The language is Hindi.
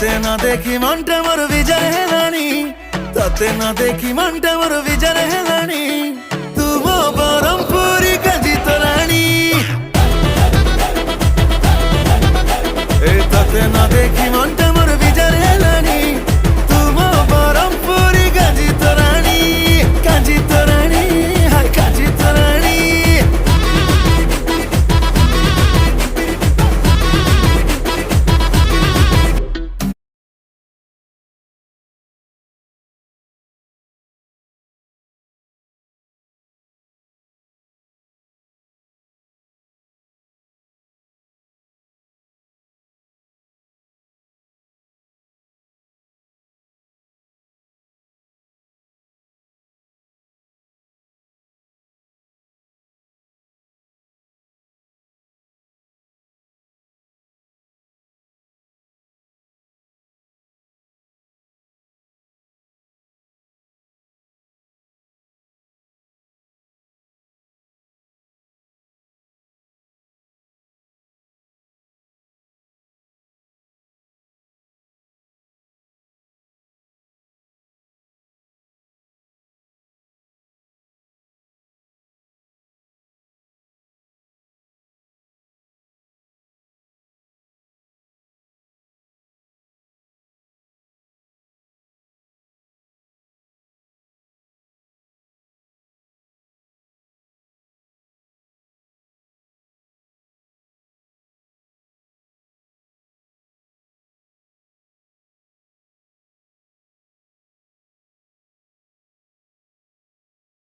तते ना देखी मनटा मोर विजय हेलानी, तते ना देखी मनटा मोर विजय हेलानी। तू मो बरमपुरी काजी तोरानी, ए तते ना देखी मनटा